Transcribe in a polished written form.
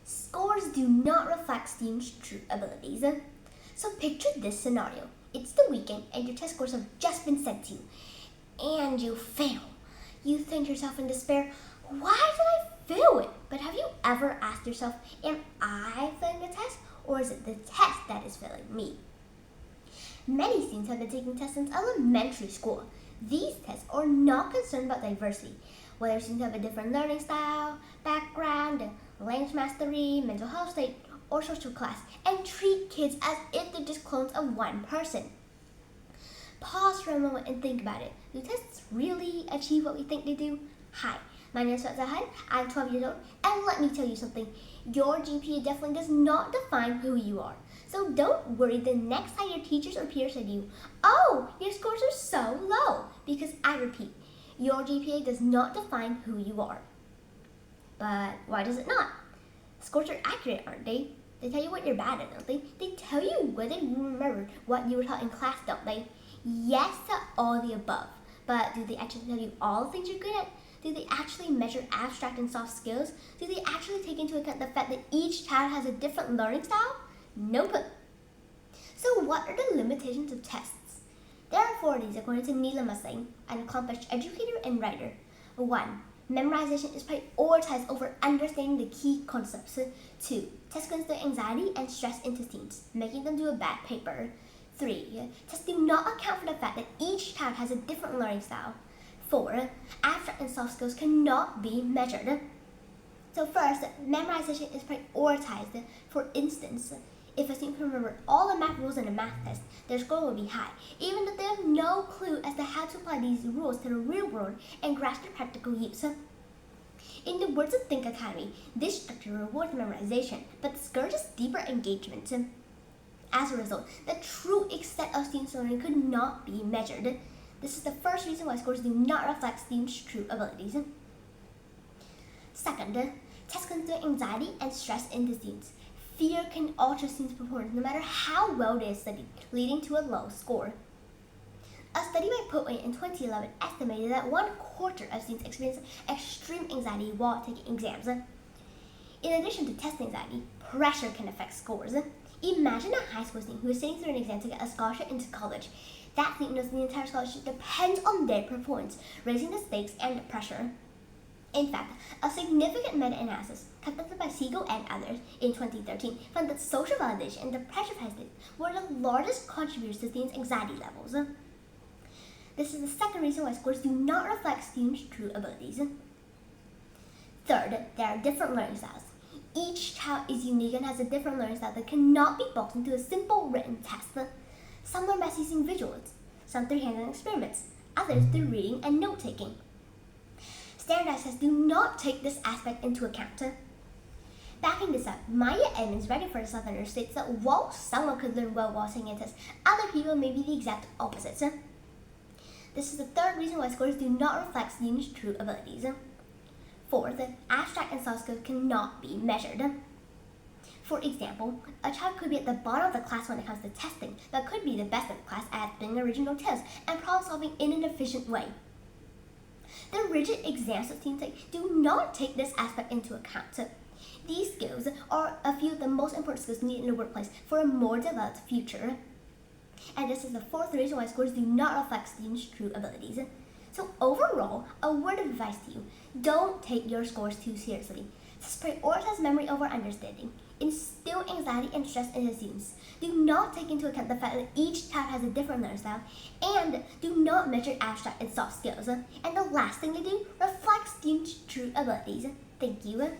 Scores do not reflect students' true abilities. So picture this scenario. It's the weekend and your test scores have just been sent to you. And you fail. You think yourself in despair, why did I fail it? But have you ever asked yourself, am I failing the test, or is it the test that is failing me? Many students have been taking tests since elementary school. These tests are not concerned about diversity, whether students have a different learning style, background, language mastery, mental health state, or social class, and treat kids as if they're just clones of one person. Pause for a moment and think about it. Do tests really achieve what we think they do? Hi, my name is Phạm Gia Hân. I'm 12 years old, and let me tell you something. Your GPA definitely does not define who you are. So don't worry the next time your teachers or peers say to you, oh, your scores are so low. Because I repeat, your GPA does not define who you are. But why does it not? Scores are accurate, aren't they? They tell you what you're bad at, don't they? They tell you whether you remembered what you were taught in class, don't they? Yes to all the above. But do they actually tell you all the things you're good at? Do they actually measure abstract and soft skills? Do they actually take into account the fact that each child has a different learning style? Nope. So what are the limitations of tests? There are 4 of these according to Neela Masing, an accomplished educator and writer. 1. Memorization is prioritized over understanding the key concepts. 2. Tests can instill anxiety and stress into students, making them do a bad paper. 3. Tests do not account for the fact that each child has a different learning style. 4. Abstract and soft skills cannot be measured. So first, memorization is prioritized. For instance, if a student can remember all the math rules in a math test, their score will be high, even if they have no clue as to how to apply these rules to the real world and grasp their practical use. In the words of Think Academy, this structure rewards memorization, but discourages deeper engagement. As a result, the true extent of students' learning could not be measured. This is the first reason why scores do not reflect students' true abilities. Second, tests can instill anxiety and stress into students. Fear can alter students' performance no matter how well they have studied, leading to a low score. A study by Potway in 2011 estimated that 1/4 of students experience extreme anxiety while taking exams. In addition to test anxiety, pressure can affect scores. Imagine a high school student who is sitting through an exam to get a scholarship into college. That student knows the entire scholarship depends on their performance, raising the stakes and the pressure. In fact, a significant meta-analysis conducted by Siegel and others in 2013 found that social validation and the pressure tested were the largest contributors to students' anxiety levels. This is the second reason why scores do not reflect students' true abilities. Third, there are different learning styles. Each child is unique and has a different learning style that cannot be boxed into a simple written test. Some learn best using visuals, some through hands-on experiments, others through reading and note-taking. Standardized tests do not take this aspect into account. Backing this up, Maya Edmonds, writing for the Southerner, states that while someone could learn well while taking a test, other people may be the exact opposite. This is the third reason why scores do not reflect students' true abilities. Fourth, abstract and soft skills cannot be measured. For example, a child could be at the bottom of the class when it comes to testing, but could be the best of the class at spinning original tales and problem solving in an efficient way. The rigid exams that students take do not take this aspect into account. These skills are a few of the most important skills needed in the workplace for a more developed future. And this is the fourth reason why scores do not reflect students' true abilities. So overall, a word of advice to you: don't take your scores too seriously. Just prioritize memory over understanding. Instill anxiety and stress into students. Do not take into account the fact that each child has a different learning style, and do not measure abstract and soft skills. And the last thing to do, reflect students' true abilities. Thank you.